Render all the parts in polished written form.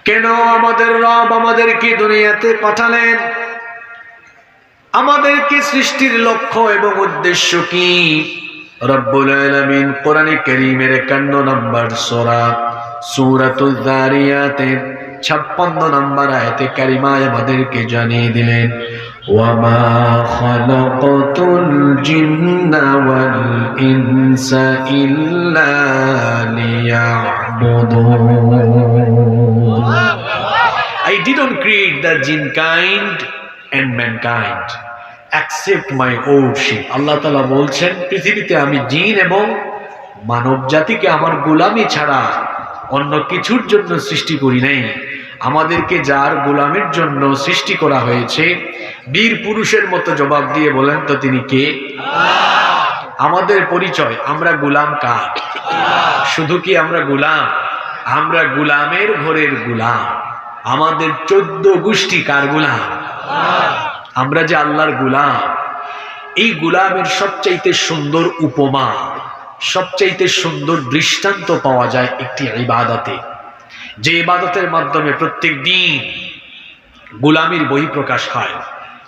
কেন আমাদের রব আমাদেরকে দুনিয়াতে পাঠালেন? আমাদেরকে সৃষ্টির লক্ষ্য এবং উদ্দেশ্য কি? রব্বুল আলামিন কোরআনে কারীমের 51 নম্বর সূরা সূরাতুয যারিয়াতের 56 নম্বর আয়াতে কারিমায় আমাদেরকে জানিয়ে দিলেন, ওয়ামা খালাকাতুল জিন্না ওয়াল ইনসা ইল্লা লিয়া'বুদুন। I didn't create the jinn kind and mankind except my worship. আল্লাহ তাআলা বলছেন, পৃথিবীতে আমি জিন এবং মানব জাতিকে আমার গোলামি ছাড়া অন্য কিছুর জন্য সৃষ্টি করি নাই। আমাদেরকে যার গোলামের জন্য সৃষ্টি করা হয়েছে, বীর পুরুষের মতো জবাব দিয়ে বলেন তো তিনি কে? আমাদের পরিচয়, আমরা গোলাম কার? শুধু কি আমরা গোলাম? আমরা গোলামের ঘরের গোলাম। আমাদের 14 গোষ্ঠী কার গোলাম? আমরা যে আল্লাহর গোলাম। এই গোলামের সবচাইতে সুন্দর উপমা, সবচাইতে সুন্দর দৃষ্টান্ত পাওয়া যায় একটি ইবাদতে, যে ইবাদতের মাধ্যমে প্রত্যেক দিন গোলামির বহিঃপ্রকাশ হয়।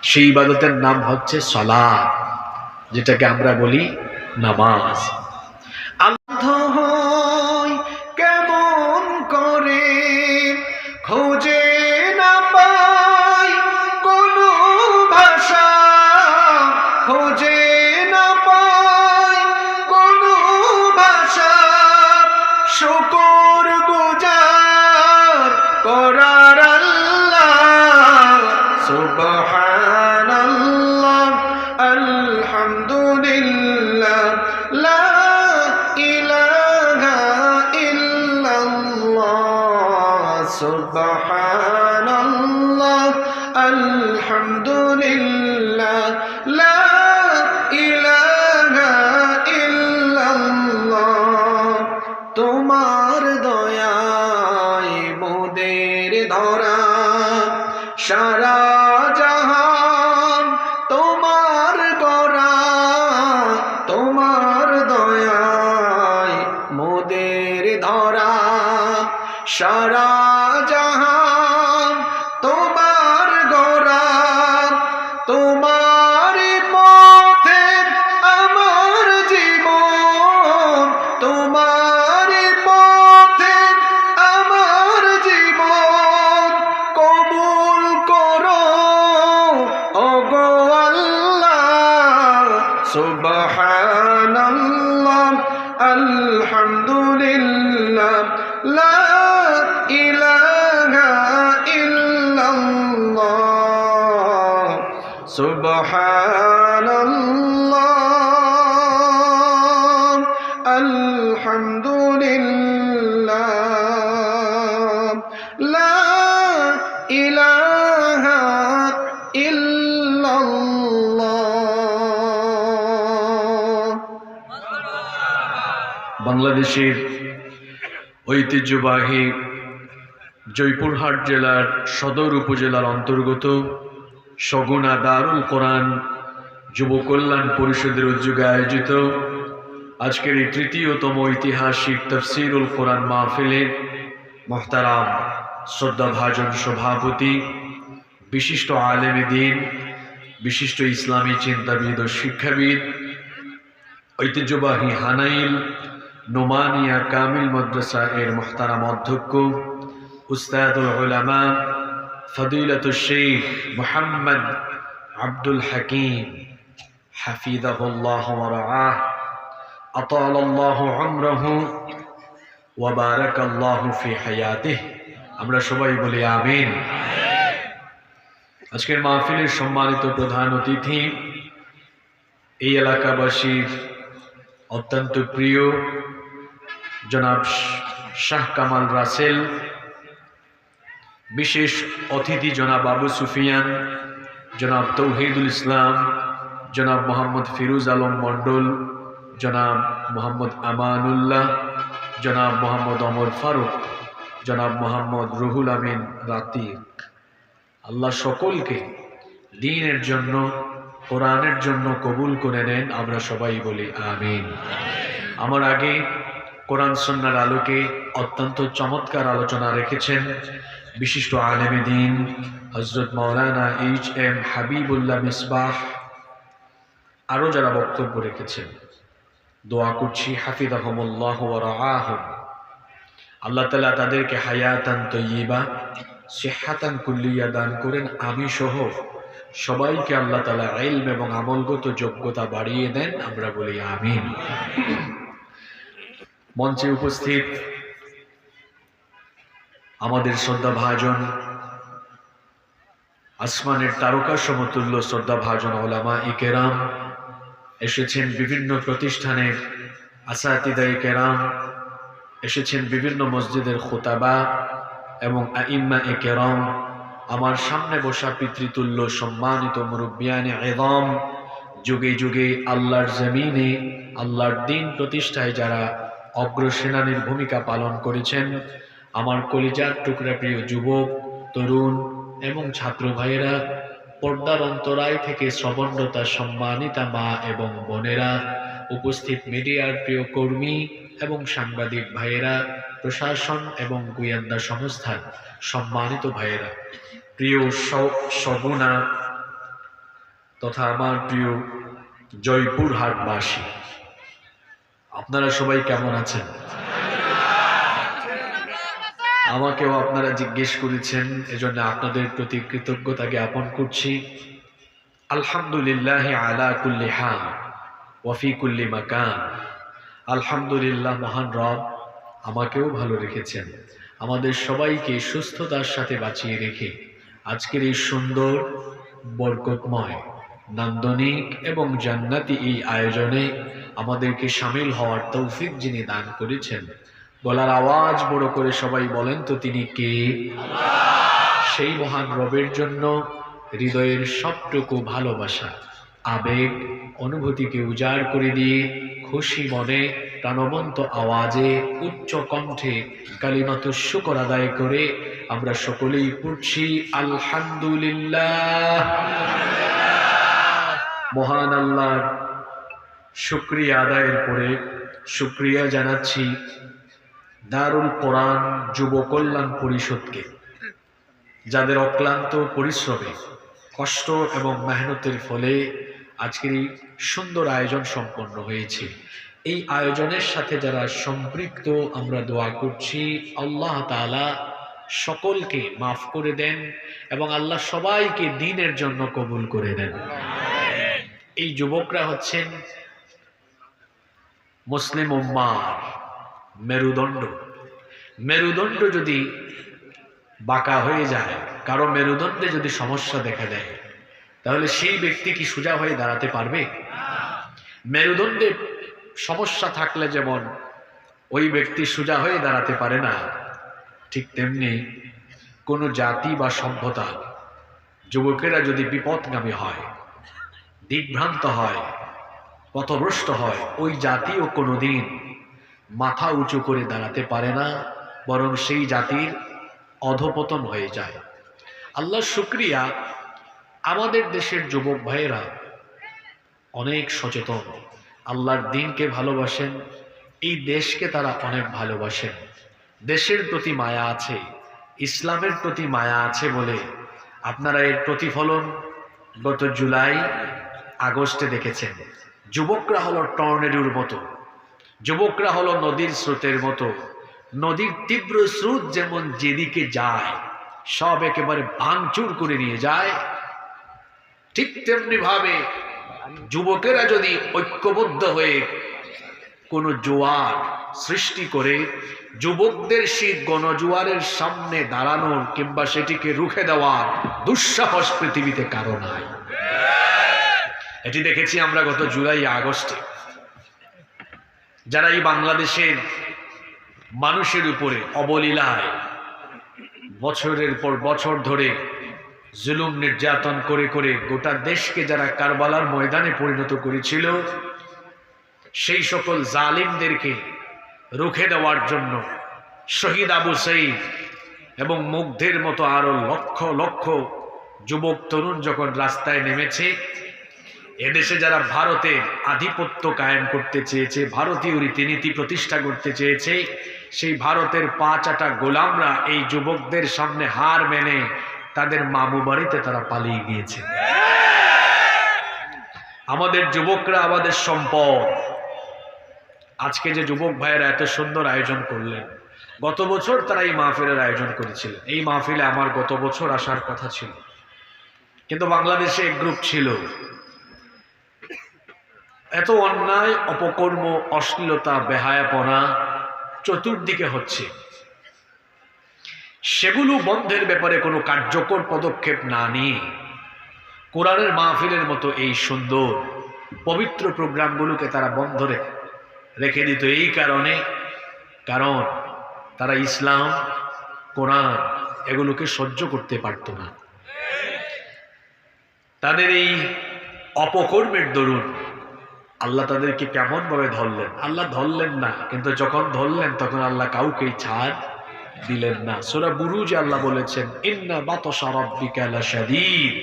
সেই ইবাদতের নাম হচ্ছে সালাত, যেটাকে আমরা বলি নামাজ। কেমন করে খোঁজে না পাই কোনো ভাষা, খোঁজে না পাই কোনো ভাষা, শুকর গুজার করার আল্লাহ, সুবহানাল্লাহ, আলহামদুলিল্লাহ, লা ইলাহা ইল্লাল্লাহ, সুবহানাল্লাহ, আলহামদুলিল্লাহ, লা ইলাহা ইল্লাল্লাহ। তোমার দয়ায় মোদের ধরা সারা জাহান তোমার গড়া, তোমার দয়ায় মোদের ধরা সারা জাহান তোমার গড়া। তোমার পথে আমার জীবন, তোমার পথে আমার জীবন, কবুল করো ওগো আল্লাহ, সুবহানাল্লাহ, আলহামদুলিল্লাহ, লা ইলাহা ইল্লাল্লাহ, সুবহানাল্লাহ, আলহামদুলিল্লাহ, লা ইলাহা ইল্লাল্লাহ। বাংলাদেশের ঐতিহ্যবাহী জয়পুরহাট জেলার সদর উপজেলার অন্তর্গত সগুনা দারুল কোরআন যুব কল্যাণ পরিষদের উদ্যোগে আয়োজিত আজকের এই তৃতীয়তম ঐতিহাসিক তাফসীরুল কোরআন মাহফিলের মুহতারাম শ্রদ্ধাভাজন সভাপতি, বিশিষ্ট আলেমে দ্বীন, বিশিষ্ট ইসলামী চিন্তাবিদ ও শিক্ষাবিদ, ঐতিহ্যবাহী হানাইল নোমানিয়া কামিল মাদ্রাসা এর মুহতারাম অধ্যক্ষ উস্তাদুল উলামা ফদিলাতুশ শাইখ মুহাম্মদ আব্দুল হাকিম হাফিজাহুল্লাহ ওয়া রাআহ, আতালাল্লাহু উমরাহু ওয়া বারাকাল্লাহু ফি হায়াতিহি। আমরা সবাই বলি আমিন। আজকের মাহফিলের সম্মানিত প্রধান অতিথি, এই এলাকাবাসীর অত্যন্ত প্রিয় জনাব শাহ কামাল রাসেল, বিশেষ অতিথি জনাব আবু সুফিয়ান, জনাব তৌহিদুল ইসলাম, জনাব মোহাম্মদ ফিরোজ আলম মন্ডল, জনাব মোহাম্মদ আমানুল্লাহ, জনাব মোহাম্মদ ওমর ফারুক, জনাব মোহাম্মদ রুহুল আমিন রাতিক। আল্লাহ সকলকে দ্বীনের জন্য, কোরআনের জন্য কবুল করে নেন। আমরা সবাই বলি আমিন। আমার আগে কোরআন সুন্নাহর আলোকে অত্যন্ত চমৎকার আলোচনা রেখেছেন বিশিষ্ট আলেমে দ্বীন হযরত মাওলানা এইচ.এম. হাবিবুল্লাহ মিসবাহ আরও যারা বক্তব্য রেখেছেন, দোয়া করছি হাফিজাহুমুল্লাহ ওয়া রাআহুম, আল্লাহ তাআলা তাদেরকে হায়াতান তাইয়্যিবা সিহহাতান কুল্লিয়া দান করেন। আমি সহ সবাইকে আল্লাহ তাআলা ইলম এবং আমলগত যোগ্যতা বাড়িয়ে দেন, আমরা বলি আমিন। মঞ্চে উপস্থিত আমাদের শ্রদ্ধাভাজন, আসমানের তারকা সমতুল্য শ্রদ্ধাভাজন উলামায়ে কেরাম এসেছেন, বিভিন্ন প্রতিষ্ঠানের আসাতিদায়ে কেরাম এসেছেন, বিভিন্ন মসজিদের খুতাবা এবং আইম্মায়ে কেরাম, আমার সামনে বসা পিতৃতুল্য সম্মানিত মুরব্বিয়ানে ইযম, যুগে যুগে আল্লাহর জমিনে আল্লাহর দ্বীন প্রতিষ্ঠায় যারা অগ্রসেনানীর ভূমিকা পালন করেছেন, আমার কলিজার টুকরা প্রিয় যুবক, তরুণ এবং ছাত্র ভাইয়েরা, পর্দার অন্তরায় থেকে শ্রবণরতা সম্মানিতা মা এবং বোনেরা, উপস্থিত মিডিয়ার প্রিয় কর্মী এবং সাংবাদিক ভাইয়েরা, প্রশাসন এবং গোয়েন্দা সংস্থার সম্মানিত ভাইয়েরা, প্রিয় সগুনা তথা আমার প্রিয় জয়পুরহাটবাসী, আপনারা সবাই কেমন আছেন? আমাকেও আপনারা জিজ্ঞেস করেছেন, এজন্য আপনাদের প্রতি কৃতজ্ঞতা জ্ঞাপন করছি। আলহামদুলিল্লাহ আলা কুল্লি হাল ওয়া ফি কুল্লি মাকান। আলহামদুলিল্লাহ, মহান রব আমাকেও ভালো রেখেছেন, আমাদের সবাইকে সুস্থতার সাথে বাঁচিয়ে রেখে আজকের এই সুন্দর, বরকতময়, নান্দনিক এবং জান্নাতি এই আয়োজনে আমাদেরকে শামিল হওয়ার তৌফিক যিনি দান করেছেন, বলার আওয়াজ বড় করে সবাই বলেন তো তিনি কে? সেই মহান রবের জন্য হৃদয়ের সবটুকু ভালোবাসা, আবেগ, অনুভূতিকে উজাড় করে দিয়ে খুশি মনে প্রাণবন্ত আওয়াজে উচ্চ কণ্ঠে কালিমাতুশ শুকর আদায় করে আমরা সকলেই পড়ছি আলহামদুলিল্লাহ। মহান আল্লাহর শুকরিয়া আদায়ের পরে শুকরিয়া জানাচ্ছি দারুল কোরআন যুব কল্যাণ পরিষদকে, যাদের অক্লান্ত পরিশ্রমে, কষ্ট এবং মেহনতের ফলে আজকের এই সুন্দর আয়োজন সম্পন্ন হয়েছে। এই আয়োজনের সাথে যারা সম্পৃক্ত, আমরা দোয়া করছি আল্লাহ তাআলা সকলকে মাফ করে দেন এবং আল্লাহ সবাইকে দ্বীনের জন্য কবুল করে দেন। এই যুবকরা হচ্ছেন মুসলিম উম্মাহর মেরুদণ্ড। মেরুদণ্ড যদি বাঁকা হয়ে যায়, কারো মেরুদণ্ডে যদি সমস্যা দেখা দেয়, তাহলে সেই ব্যক্তি কি সোজা হয়ে দাঁড়াতে পারবে? মেরুদণ্ডে সমস্যা থাকলে যেমন ওই ব্যক্তি সোজা হয়ে দাঁড়াতে পারে না, ঠিক তেমনি কোনো জাতি বা সভ্যতা, যুবকেরা যদি বিপদগামী হয়, দিকভ্রান্ত হয়, পথভ্রষ্ট হয়, ওই জাতিও কোনোদিন মাথা উঁচু করে দাঁড়াতে পারে না, বরং সেই জাতির অধপতন হয়ে যায়। আল্লাহর শুকরিয়া, আমাদের দেশের যুবক ভাইয়েরা অনেক সচেতন, আল্লাহর দ্বীনকে ভালোবাসেন, এই দেশকে তারা অনেক ভালোবাসেন, দেশের প্রতি মায়া আছে, ইসলামের প্রতি মায়া আছে বলে আপনারা এর প্রতিফলন গত জুলাই আগস্টে দেখেছেন। যুবকরা হলো টর্নেডোর মতো, যুবকরা হলো নদীর স্রোতের মতো। নদীর তীব্র স্রোত যেমন যেদিকে যায় সব একেবারে ভাঙচুর করে নিয়ে যায়, ঠিক তেমনি ভাবে যুবকেরা যদি ঐক্যবদ্ধ হয়ে কোনো জোয়ার সৃষ্টি করে, যুবকদের সেই গণজোয়ারের সামনে দাঁড়ানোর কিংবা সেটিকে রুখে দেওয়ার দুঃসাহস পৃথিবীতে কারো নাই। এটি দেখেছি আমরা গত জুলাই আগস্টে, যারা এই বাংলাদেশের মানুষের উপরে অবলীলায় বছরের পর বছর ধরে জুলুম নির্যাতন করে করে গোটা দেশকে যারা কারবালার ময়দানে পরিণত করেছিল, সেই সকল জালিমদেরকে রুখে দেওয়ার জন্য শহীদ আবু সাঈদ এবং মুগ্ধের মতো আরো লক্ষ লক্ষ যুবক তরুণ যখন রাস্তায় নেমেছে, এদেশে যারা ভারতের আধিপত্য কায়েম করতে চেয়েছে, ভারতীয় রীতিনীতি প্রতিষ্ঠা করতে চেয়েছে, সেই ভারতের 5 গোলামরা এই যুবকদের সামনে হার মেনে তাদের মামু বাড়িতে তারা পালিয়ে গিয়েছে। আমাদের যুবকরা আমাদের সম্পদ। আজকে যে যুবক ভাইয়েরা এত সুন্দর আয়োজন করলেন, গত বছর তারা এই মাহফিলের আয়োজন করেছিলেন। এই মাহফিলে আমার গত বছর আসার কথা ছিল, কিন্তু বাংলাদেশে এক গ্রুপ ছিল, এত অন্যায়, অপকর্ম, অশ্লীলতা, বেহায়াপনা চতুর্দিকে হচ্ছে, সেগুলো বন্ধের ব্যাপারে কোনো কার্যকর পদক্ষেপ না নিয়ে কোরআনের মাহফিলের মতো এই সুন্দর পবিত্র প্রোগ্রামগুলোকে তারা বন্ধ রেখে দিত। এই কারণ তারা ইসলাম, কোরআন এগুলোকে সহ্য করতে পারত না। তাদের এই অপকর্মের দরুন আল্লাহ তাদেরকে কেমন ভাবে ধরলেন। আল্লাহ ধরলেন না, কিন্তু যখন ধরলেন তখন আল্লাহ কাউকেই ছাড় দিলেন না। সূরা বুরুজে আল্লাহ বলেছেন, ইন্না বাতশা রাব্বিকা লাশাদীদ,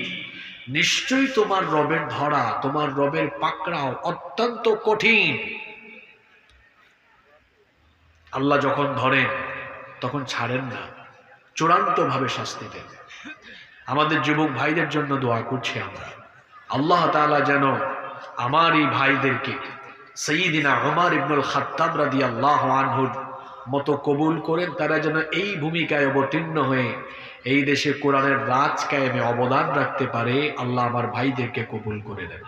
নিশ্চয়ই তোমার রবের ধরা, তোমার রবের পাকড়াও অত্যন্ত কঠিন। আল্লাহ যখন ধরেন তখন ছাড়েন না, চূড়ান্ত ভাবে শাস্তি দেন। আমাদের যুবক ভাইদের জন্য দোয়া করছি আমরা, আল্লাহ তাআলা যেন আমার এই ভাইদেরকে সাইয়্যিদিনা ওমর ইবনুল খাত্তাব রাদিয়াল্লাহু আনহুর মতো কবুল করেন। তারা যেন এই ভূমিকায় অবতীর্ণ হয়ে এই দেশে কোরআনের রাজ কায়েমে অবদান রাখতে পারে। আল্লাহ আমার ভাইদেরকে কবুল করে দেন।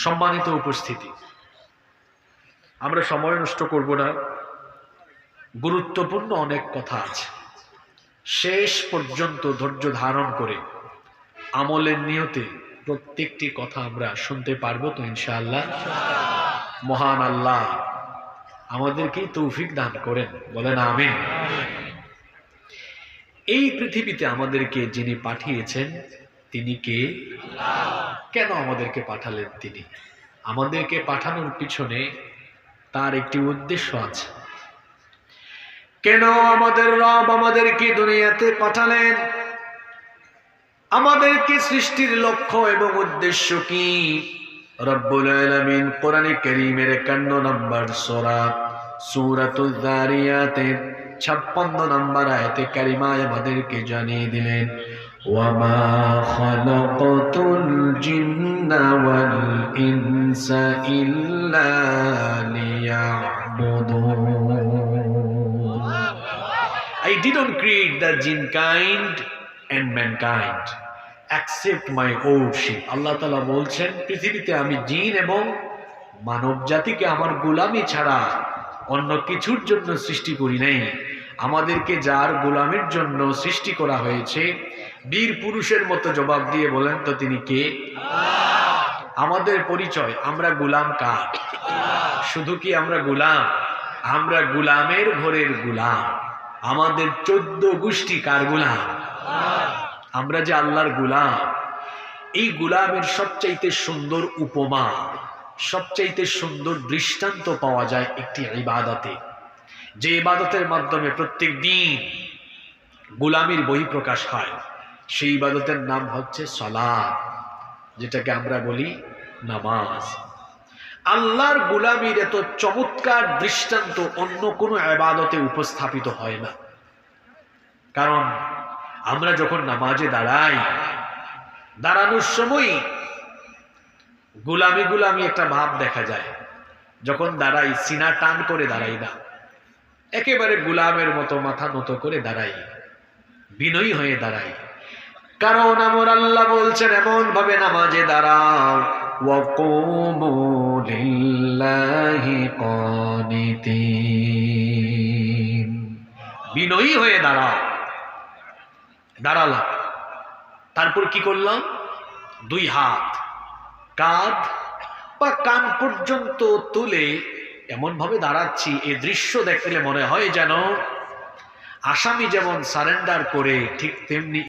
সম্মানিত উপস্থিতি, আমরা সময় নষ্ট করব না, গুরুত্বপূর্ণ অনেক কথা আছে। শেষ পর্যন্ত ধৈর্য ধারণ করে আমলের নিয়তে প্রত্যেকটি কথা আমরা শুনতে পারবো তো ইনশাআল্লাহ। মহান আল্লাহ আমাদেরকে তৌফিক দান করেন, বলেন আমিন। এই পৃথিবীতে আমাদেরকে যিনি পাঠিয়েছেন তিনি কে? কেন আমাদেরকে পাঠালেন তিনি? আমাদেরকে পাঠানোর পিছনে তার একটি উদ্দেশ্য আছে। কেন আমাদের রব আমাদেরকে দুনিয়াতে পাঠালেন? আমাদেরকে সৃষ্টির লক্ষ্য এবং উদ্দেশ্য কি? রব্বুল আলামিন কোরআনে কারীমের 51 নম্বর সূরা সূরাতুয যারিয়াতের 56 নম্বর আয়াতে কারিমায় আমাদেরকে জানিয়ে দিলেন, ওয়ামা খালাকাতুল জিন্না ওয়াল ইনসা ইল্লা লিয়াবুদুন। I didn't create the jinn kind and mankind except my worship. আল্লাহ তাআলা বলছেন, পৃথিবীতে আমি জিন এবং মানব জাতিকে আমার গোলামি ছাড়া অন্য কিছুর জন্য সৃষ্টি করি নাই। আমাদেরকে যার গোলামের জন্য সৃষ্টি করা হয়েছে, বীর পুরুষের মতো জবাব দিয়ে বলেন তো তিনি কে? আমাদের পরিচয়, আমরা গোলাম কার? শুধু কি আমরা গোলাম? আমরা গোলামের ঘরের গোলাম। আমাদের 14 গোষ্ঠী কার গোলাম? আমরা যে আল্লাহর গোলাম। এই গোলামের সবচাইতে সুন্দর উপমা, সবচাইতে সুন্দর দৃষ্টান্ত পাওয়া যায় একটি ইবাদতে, যে ইবাদতের মাধ্যমে প্রত্যেক দিন গোলামির বহিঃপ্রকাশ হয়। সেই ইবাদতের নাম হচ্ছে সালাত, যেটাকে আমরা বলি নামাজ। আল্লাহর গোলামির এত চমৎকার দৃষ্টান্ত অন্য কোনো ইবাদতে উপস্থাপিত হয় না। কারণ আমরা যখন নামাজে দাঁড়াই, দাঁড়ানোর সময় গোলামি গোলামি একটা ভাব দেখা যায়। যখন দাঁড়াই সিনা টান করে দাঁড়াই না, একেবারে গোলামের মতো মাথা নত করে দাঁড়াই, বিনয়ী হয়ে দাঁড়াই। কারণ আমার আল্লাহ বলছেন এমন ভাবে নামাজে দাঁড়াও, ওয়াকুমু লিল্লাহি কানিতিন, বিনয়ী হয়ে দাঁড়াও। দাঁড়ালাম, তারপর কি করলাম? 2 হাত কাঁধ বা কান পর্যন্ত তুলে এমন ভাবে দাঁড়াচ্ছি, এই দৃশ্য দেখলে মনে হয় যেন আসামি যেমন সারেন্ডার করে ঠিক তেমনি